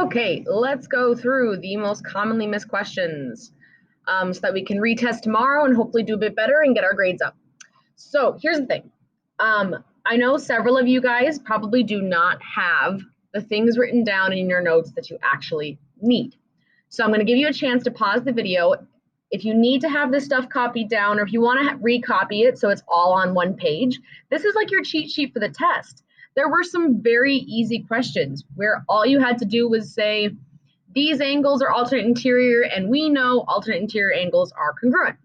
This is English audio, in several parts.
Okay, let's go through the most commonly missed questions so that we can retest tomorrow and hopefully do a bit better and get our grades up. So here's the thing. I know several of you guys probably do not have the things written down in your notes that you actually need. So I'm going to give you a chance to pause the video. If you need to have this stuff copied down, or if you want to recopy it so it's all on one page, this is like your cheat sheet for the test. There were some very easy questions where all you had to do was say, these angles are alternate interior, and we know alternate interior angles are congruent,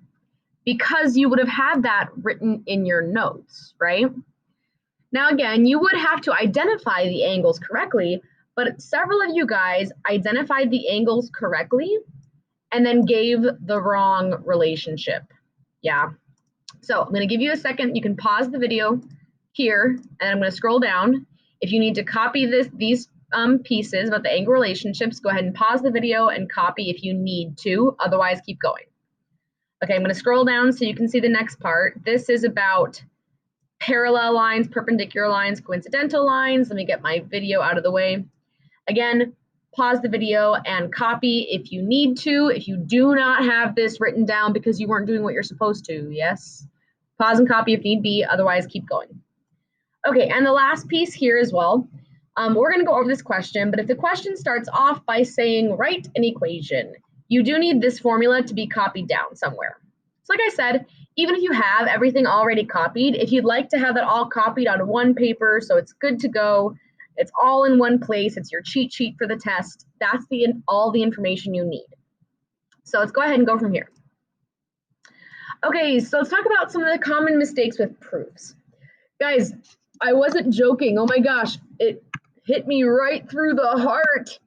because you would have had that written in your notes, right? Now, again, you would have to identify the angles correctly, but several of you guys identified the angles correctly and then gave the wrong relationship. Yeah. So I'm going to give you a second. You can pause the video here, and I'm going to scroll down. If you need to copy these pieces about the angle relationships, go ahead and pause the video and copy if you need to. Otherwise, keep going. Okay, I'm going to scroll down so you can see the next part. This is about parallel lines, perpendicular lines, coincidental lines. Let me get my video out of the way. Again, pause the video and copy if you need to. If you do not have this written down because you weren't doing what you're supposed to, yes, pause and copy if need be, otherwise keep going. Okay, and the last piece here as well, we're going to go over this question, but if the question starts off by saying write an equation, you do need this formula to be copied down somewhere. So like I said, even if you have everything already copied, if you'd like to have that all copied on one paper so it's good to go, it's all in one place, it's your cheat sheet for the test, that's all the information you need. So let's go ahead and go from here. Okay, so let's talk about some of the common mistakes with proofs. Guys, I wasn't joking. Oh my gosh, it hit me right through the heart.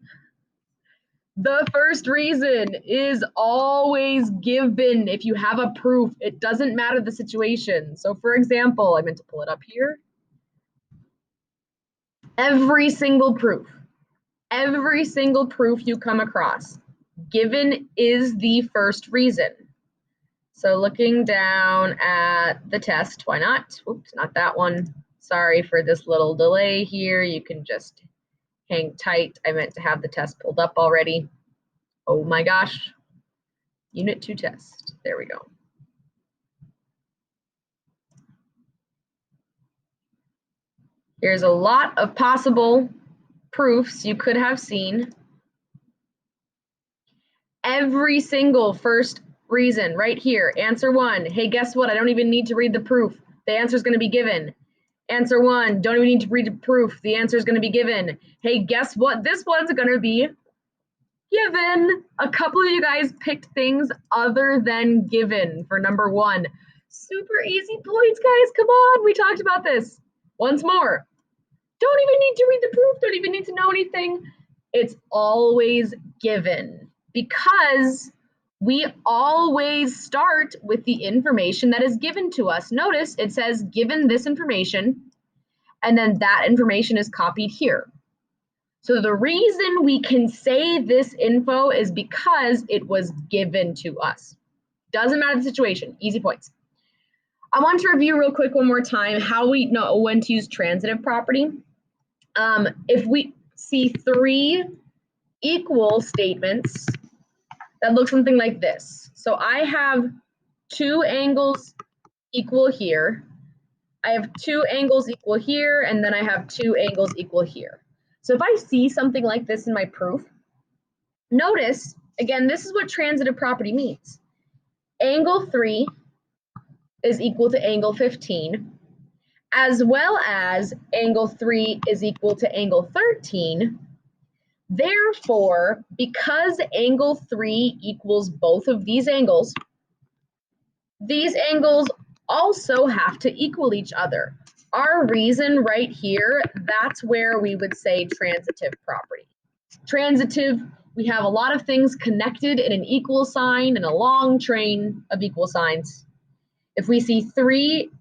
The first reason is always given. If you have a proof, it doesn't matter the situation. So for example, I meant to pull it up here. Every single proof you come across, given is the first reason. So looking down at the test, why not? Oops, not that one. Sorry for this little delay here. You can just hang tight. I meant to have the test pulled up already. Oh my gosh. Unit 2 test. There we go. Here's a lot of possible proofs you could have seen. Every single first reason right here. Answer 1. Hey, guess what? I don't even need to read the proof. The answer is going to be given. Answer 1. Don't even need to read the proof. The answer is going to be given. Hey, guess what? This one's going to be given. A couple of you guys picked things other than given for number 1. Super easy points, guys. Come on. We talked about this. Once more. Don't even need to read the proof. Don't even need to know anything. It's always given, because we always start with the information that is given to us. Notice it says given this information, and then that information is copied here. So the reason we can say this info is because it was given to us. Doesn't matter the situation. Easy points. I want to review real quick one more time how we know when to use transitive property. If we see 3 equal statements that look something like this. So I have 2 angles equal here. I have 2 angles equal here, and then I have 2 angles equal here. So if I see something like this in my proof, notice, again, this is what transitive property means. Angle 3 is equal to angle 15, as well as angle 3 is equal to angle 13. Therefore, because angle 3 equals both of these angles also have to equal each other. Our reason right here, that's where we would say transitive property. Transitive, we have a lot of things connected in an equal sign and a long train of equal signs. If we see 3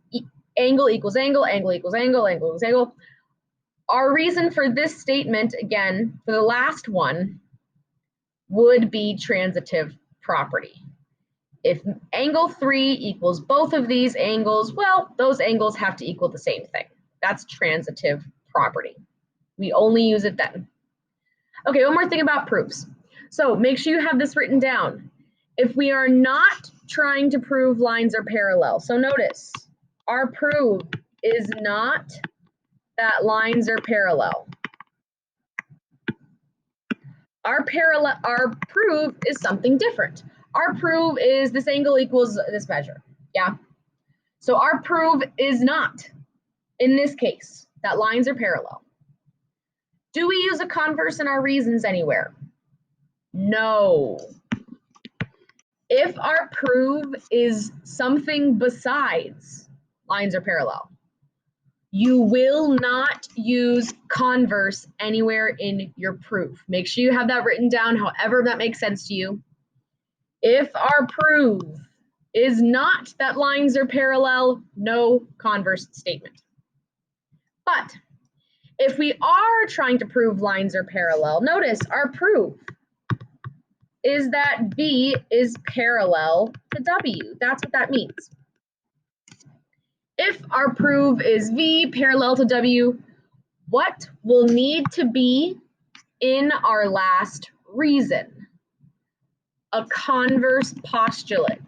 angle equals angle, angle equals angle, angle equals angle, our reason for this statement, again, for the last one, would be transitive property. If angle 3 equals both of these angles, well, those angles have to equal the same thing. That's transitive property. We only use it then. Okay, one more thing about proofs. So make sure you have this written down. If we are not trying to prove lines are parallel, so notice our proof is not that lines are parallel. Our proof is something different. Our proof is this angle equals this measure. Yeah. So our proof is not, in this case, that lines are parallel. Do we use a converse in our reasons anywhere? No. If our proof is something besides lines are parallel, you will not use converse anywhere in your proof. Make sure you have that written down, however that makes sense to you. If our proof is not that lines are parallel, no converse statement. But if we are trying to prove lines are parallel, notice our proof is that B is parallel to W. That's what that means. If our proof is V parallel to W, what will need to be in our last reason? A converse postulate.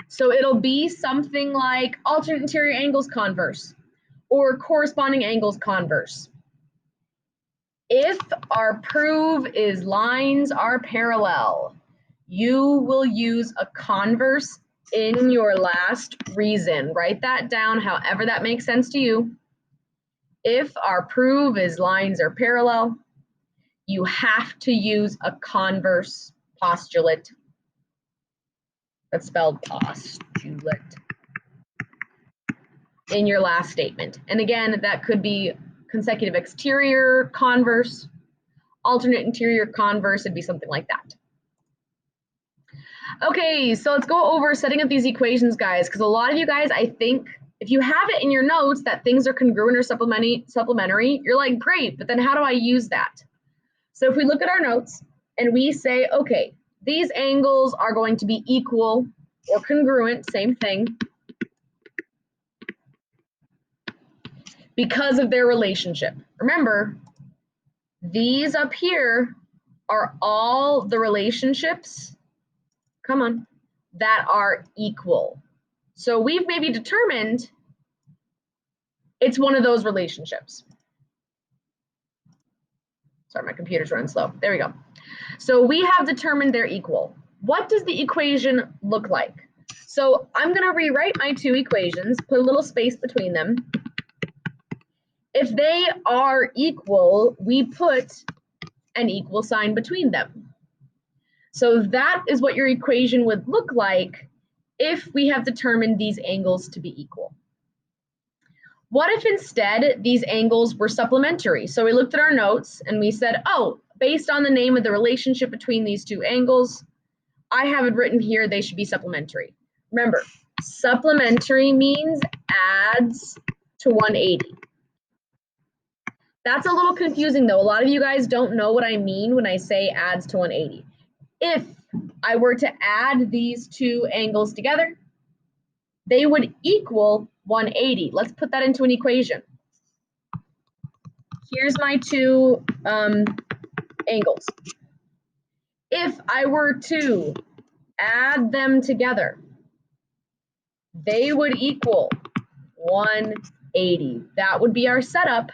So it'll be something like alternate interior angles converse or corresponding angles converse. If our proof is lines are parallel, you will use a converse in your last reason. Write that down however that makes sense to you. If our proof is lines are parallel, you have to use a converse postulate. That's spelled postulate in your last statement. And again, that could be consecutive exterior converse, alternate interior converse, it'd be something like that. Okay, so let's go over setting up these equations, guys, because a lot of you guys, I think, if you have it in your notes that things are congruent or supplementary, you're like, great, but then how do I use that? So if we look at our notes and we say, okay, these angles are going to be equal or congruent, same thing, because of their relationship. Remember, these up here are all the relationships, come on, that are equal. So we've maybe determined it's one of those relationships. Sorry, my computer's running slow. There we go. So we have determined they're equal. What does the equation look like? So I'm going to rewrite my two equations, put a little space between them. If they are equal, we put an equal sign between them. So that is what your equation would look like if we have determined these angles to be equal. What if instead these angles were supplementary? So we looked at our notes and we said, oh, based on the name of the relationship between these two angles, I have it written here, they should be supplementary. Remember, supplementary means adds to 180. That's a little confusing though. A lot of you guys don't know what I mean when I say adds to 180. If I were to add these two angles together, they would equal 180. Let's put that into an equation. Here's my two angles. If I were to add them together, they would equal 180. That would be our setup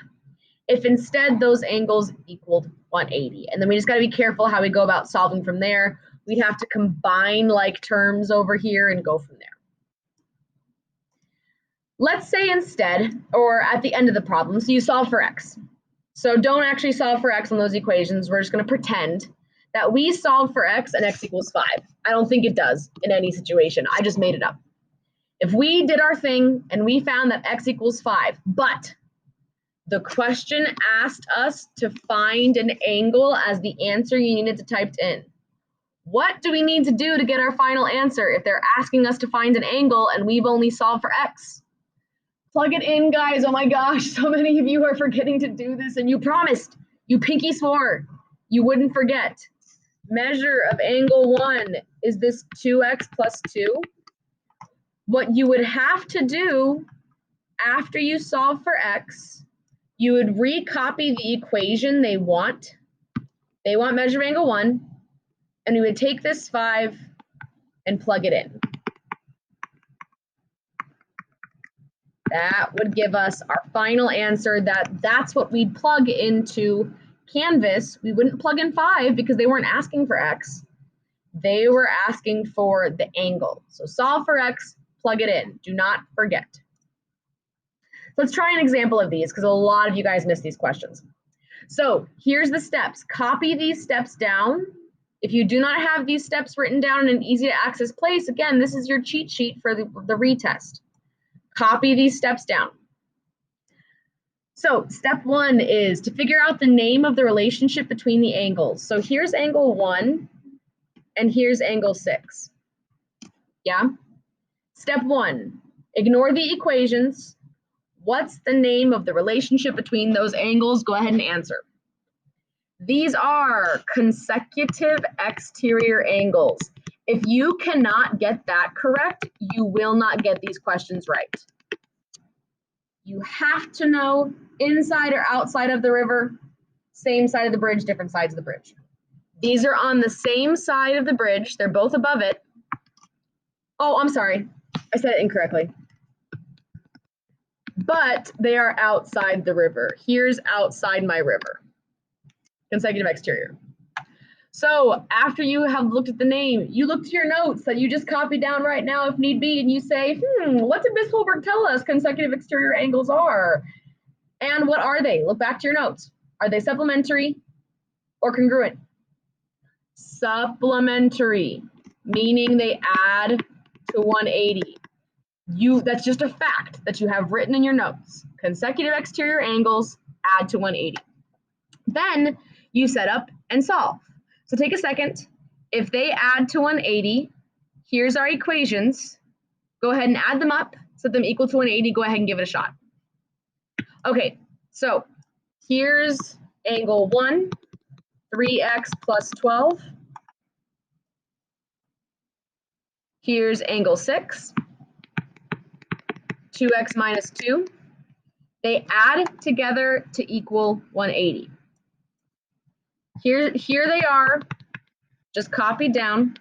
if instead those angles equaled 180. And then we just got to be careful how we go about solving from there. We'd have to combine like terms over here and go from there. Let's say instead, or at the end of the problem, so you solve for x. So don't actually solve for x on those equations. We're just going to pretend that we solve for x and x equals 5. I don't think it does in any situation. I just made it up. If we did our thing and we found that x equals 5, but the question asked us to find an angle as the answer you needed to type in. What do we need to do to get our final answer if they're asking us to find an angle and we've only solved for x? Plug it in, guys. Oh my gosh, so many of you are forgetting to do this, and you promised, you pinky swore, you wouldn't forget. Measure of angle 1 is this 2x plus 2. What you would have to do after you solve for x you would recopy the equation they want. They want measure of angle 1, and we would take this 5 and plug it in. That would give us our final answer. That's what we'd plug into Canvas. We wouldn't plug in 5 because they weren't asking for x. They were asking for the angle. So solve for x, plug it in. Do not forget. Let's try an example of these because a lot of you guys miss these questions. So here's the steps. Copy these steps down. If you do not have these steps written down in an easy to access place, again, this is your cheat sheet for the retest. Copy these steps down. So step 1 is to figure out the name of the relationship between the angles. So here's angle 1 and here's angle 6. Yeah? Step 1, ignore the equations. What's the name of the relationship between those angles? Go ahead and answer. These are consecutive exterior angles. If you cannot get that correct, you will not get these questions right. You have to know inside or outside of the river, same side of the bridge, different sides of the bridge. These are on the same side of the bridge. They're both above it. Oh, I'm sorry. I said it incorrectly. But they are outside the river. Here's outside my river. Consecutive exterior. So after you have looked at the name, you look to your notes that you just copied down right now if need be, and you say, what did Ms. Holberg tell us consecutive exterior angles are? And what are they? Look back to your notes. Are they supplementary or congruent? Supplementary, meaning they add to 180. That's just a fact that you have written in your notes. Consecutive exterior angles add to 180. Then you set up and solve. So take a second. If they add to 180, here's our equations. Go ahead and add them up, set them equal to 180. Go ahead and give it a shot. Okay, so here's angle 1, 3x plus 12. Here's angle 6, 2x minus 2. They add together to equal 180. Here they are, just copied down.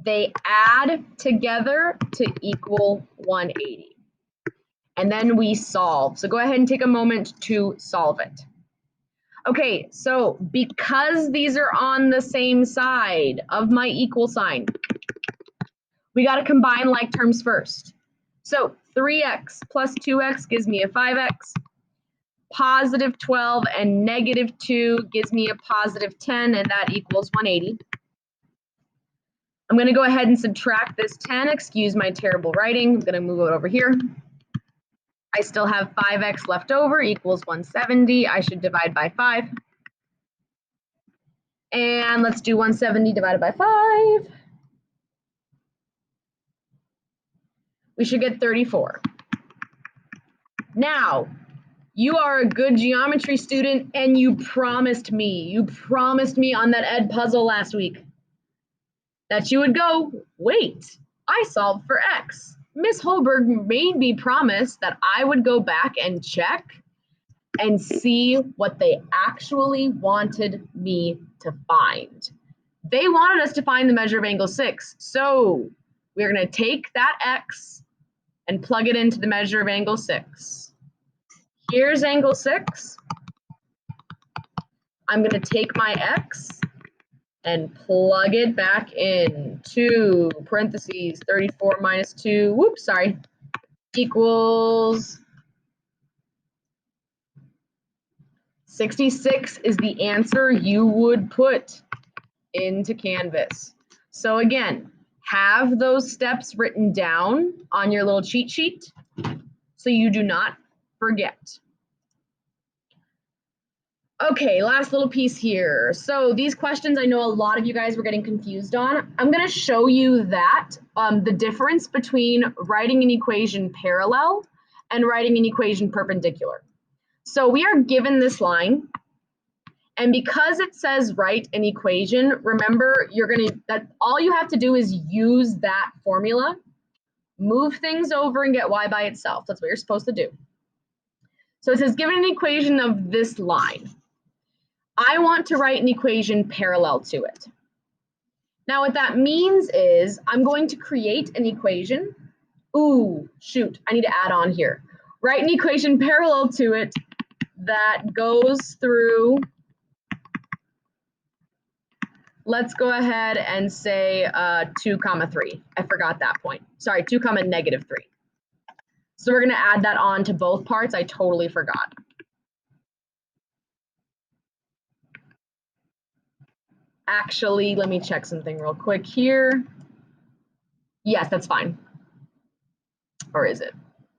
They add together to equal 180. And then we solve. So go ahead and take a moment to solve it. Okay, so because these are on the same side of my equal sign, we got to combine like terms first. So 3x plus 2x gives me a 5x. Positive 12 and negative 2 gives me a positive 10, and that equals 180. I'm going to go ahead and subtract this 10. Excuse my terrible writing. I'm going to move it over here. I still have 5x left over equals 170. I should divide by 5. And let's do 170 divided by 5. We should get 34. Now, you are a good geometry student and you promised me on that ed puzzle last week that you would go, wait, I solved for x. Miss Holberg made me promise that I would go back and check and see what they actually wanted me to find. They wanted us to find the measure of angle 6. So we're going to take that x and plug it into the measure of angle 6. Here's angle 6. I'm going to take my x and plug it back in. 2 parentheses 34 minus 2, whoops, sorry, equals 66 is the answer you would put into Canvas. So again, have those steps written down on your little cheat sheet so you do not forget. Okay, last little piece here. So these questions I know a lot of you guys were getting confused on. I'm going to show you that the difference between writing an equation parallel and writing an equation perpendicular. So we are given this line, and because it says write an equation, remember that all you have to do is use that formula, move things over and get y by itself. That's what you're supposed to do. So it says, given an equation of this line, I want to write an equation parallel to it. Now what that means is I'm going to create an equation. Ooh, shoot, I need to add on here. Write an equation parallel to it that goes through, let's go ahead and say 2, 3. I forgot that point. Sorry, 2, -3. So we're going to add that on to both parts. I totally forgot. Actually, let me check something real quick here. Yes, that's fine. Or is it?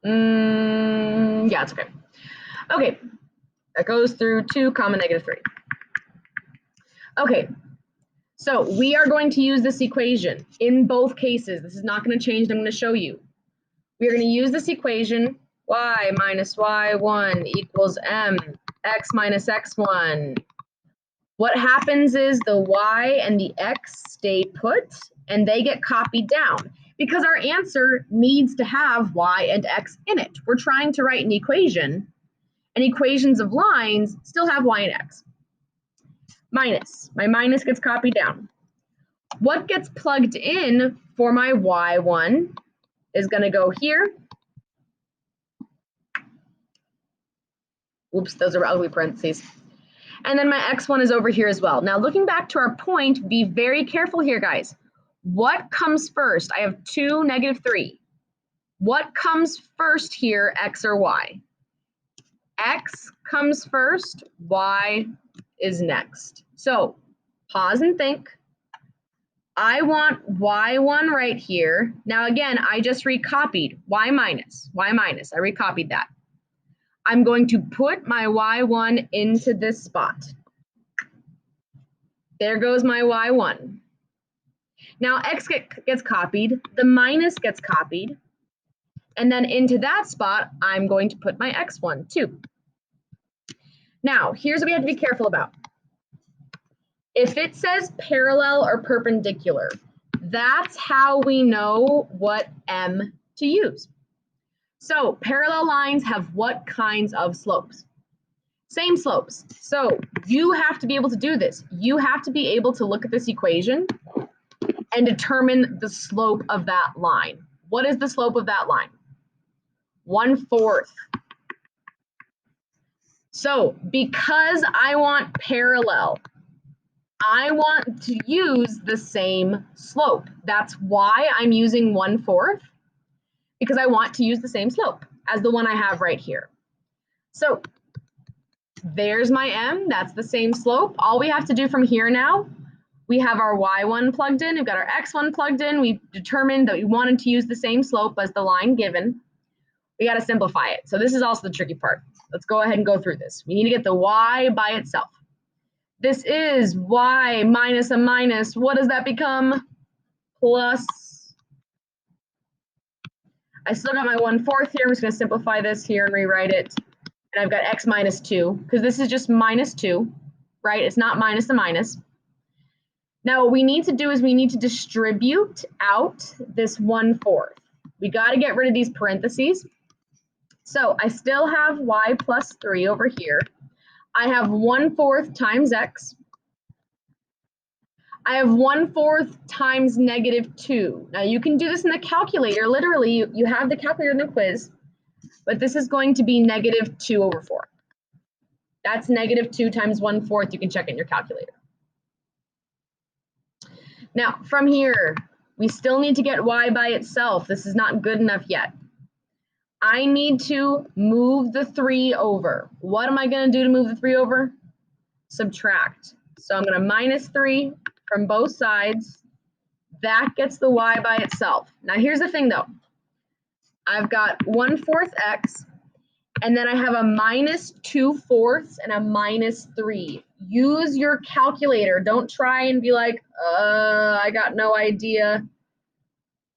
Yeah, it's okay. Okay, that goes through 2, -3. Okay, so we are going to use this equation in both cases. This is not going to change. I'm going to show you. We are going to use this equation, y minus y1 equals m, x minus x1. What happens is the y and the x stay put and they get copied down because our answer needs to have y and x in it. We're trying to write an equation, and equations of lines still have y and x. Minus, my minus gets copied down. What gets plugged in for my y1 is going to go here. Oops, those are ugly parentheses. And then my x1 is over here as well. Now looking back to our point, be very careful here, guys. What comes first? I have 2, -3. What comes first here, x or y? X comes first, y is next. So pause and think. I want y1 right here. Now again, I just recopied y minus, I recopied that. I'm going to put my y1 into this spot. There goes my y1. Now x gets copied, the minus gets copied, and then into that spot, I'm going to put my x1 too. Now, here's what we have to be careful about. If it says parallel or perpendicular, that's how we know what m to use. So parallel lines have what kinds of slopes? Same slopes. So you have to be able to do this. You have to be able to look at this equation and determine the slope of that line. What is the slope of that line? 1/4. So because I want parallel, I want to use the same slope. That's why I'm using 1/4, because I want to use the same slope as the one I have right here. So there's my m, that's the same slope. All we have to do from here now, we have our y1 plugged in, we've got our x1 plugged in, we determined that we wanted to use the same slope as the line given. We got to simplify it. So this is also the tricky part. Let's go ahead and go through this. We need to get the y by itself. This is y minus a minus. What does that become? Plus. I still got my 1/4 here. I'm just going to simplify this here and rewrite it. And I've got x minus 2, because this is just minus 2, right? It's not minus a minus. Now what we need to do is we need to distribute out this 1/4. We got to get rid of these parentheses. So I still have y plus 3 over here. I have 1/4 times x. I have 1/4 times -2. Now you can do this in the calculator. Literally, you have the calculator in the quiz, but this is going to be -2/4. That's -2 times 1/4. You can check it in your calculator. Now from here, we still need to get y by itself. This is not good enough yet. I need to move the 3 over. What am I going to do to move the 3 over? Subtract. So I'm going to -3 from both sides. That gets the y by itself. Now here's the thing though. I've got 1/4 x, and then I have a -2/4 and a -3. Use your calculator. Don't try and be like, I got no idea.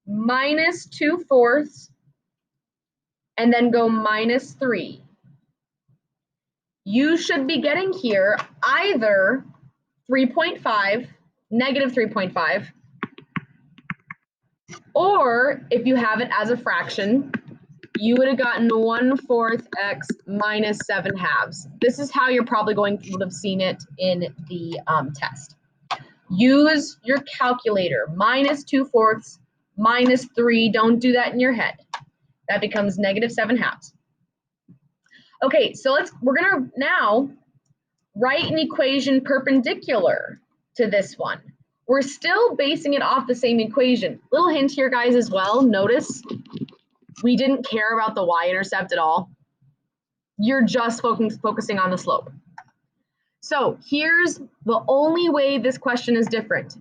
-2/4 and then go -3. You should be getting here either 3.5, -3.5, or if you have it as a fraction, you would have gotten 1/4 x minus 7/2. This is how you're probably would have seen it in the test. Use your calculator. Minus 2/4 minus 3. Don't do that in your head. That becomes negative 7/2. Okay, so we're gonna now write an equation perpendicular to this one. We're still basing it off the same equation. Little hint here, guys, as well. Notice we didn't care about the y-intercept at all. You're just focusing on the slope. So here's the only way this question is different.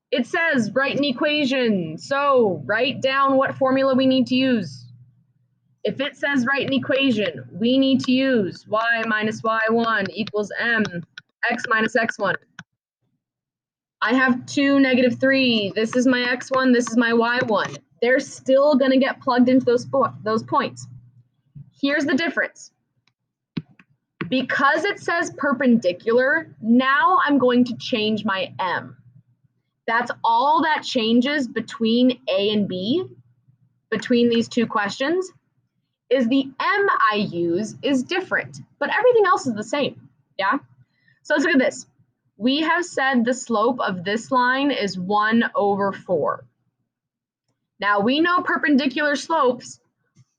It says write an equation. So write down what formula we need to use. If it says write an equation, we need to use y minus y1 equals m x minus x1. I have 2, negative 3. This is my x1, this is my y1. They're still going to get plugged into those points. Here's the difference. Because it says perpendicular, now I'm going to change my m. That's all that changes between A and B, between these two questions, is the m I use is different, but everything else is the same, yeah? So let's look at this. We have said the slope of this line is 1/4. Now we know perpendicular slopes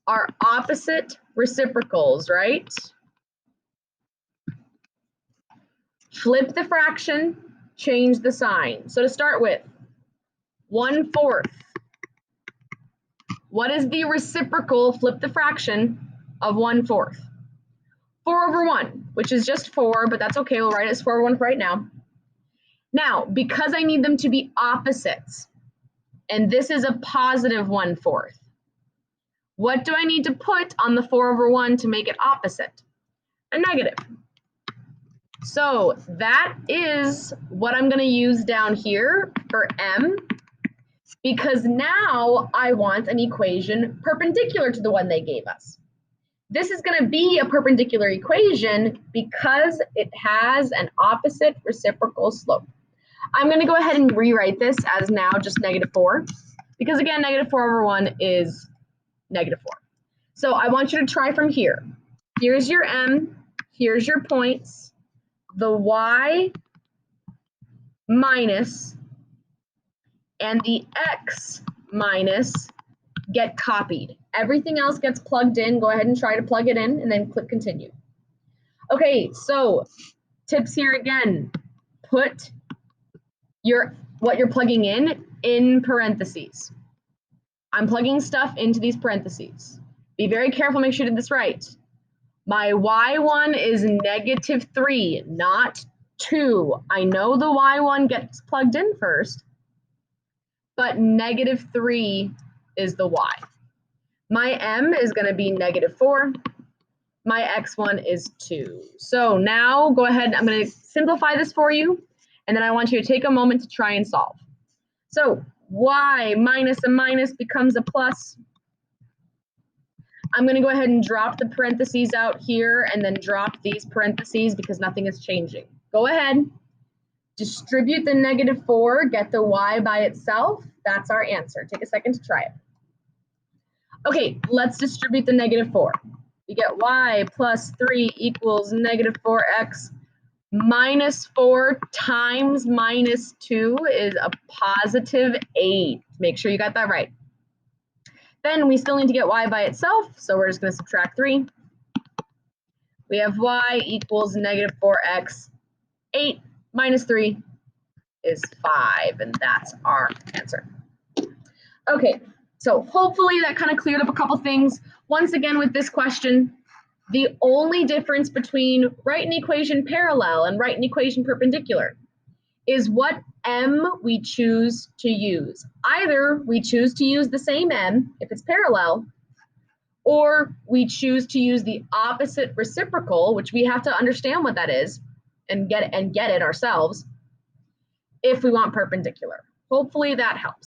are opposite reciprocals, right? Flip the fraction, change the sign. So to start with, 1/4. What is the reciprocal, flip the fraction, of 1/4? 4/1, which is just 4, but that's okay, we'll write it as 4/1 right now. Now, because I need them to be opposites, and this is a positive 1/4, what do I need to put on the 4/1 to make it opposite? A negative. So that is what I'm going to use down here for m, because now I want an equation perpendicular to the one they gave us. This is going to be a perpendicular equation because it has an opposite reciprocal slope. I'm going to go ahead and rewrite this as now just -4, because again, -4/1 is -4. So I want you to try from here. Here's your m, here's your points, the y minus and the x minus get copied. Everything else gets plugged in. Go ahead and try to plug it in and then click continue. Okay, so tips here again. Put what you're plugging in parentheses. I'm plugging stuff into these parentheses. Be very careful, make sure you did this right. My y1 is -3, not 2. I know the y1 gets plugged in first, but -3 is the y. My m is going to be -4. My x1 is 2. So now go ahead, I'm going to simplify this for you, and then I want you to take a moment to try and solve. So y minus a minus becomes a plus. I'm going to go ahead and drop the parentheses out here and then drop these parentheses because nothing is changing. Go ahead, distribute the -4, get the y by itself. That's our answer. Take a second to try it. Okay, let's distribute the -4. We get y plus 3 equals -4x minus 4 times -2 is a +8. Make sure you got that right. Then we still need to get y by itself, so we're just going to subtract 3. We have y equals -4x. 8 minus 3 is 5, and that's our answer. Okay, so hopefully that kind of cleared up a couple things. Once again, with this question, the only difference between write an equation parallel and write an equation perpendicular is what m we choose to use. Either we choose to use the same m if it's parallel, or we choose to use the opposite reciprocal, which we have to understand what that is and get it ourselves if we want perpendicular. Hopefully that helps.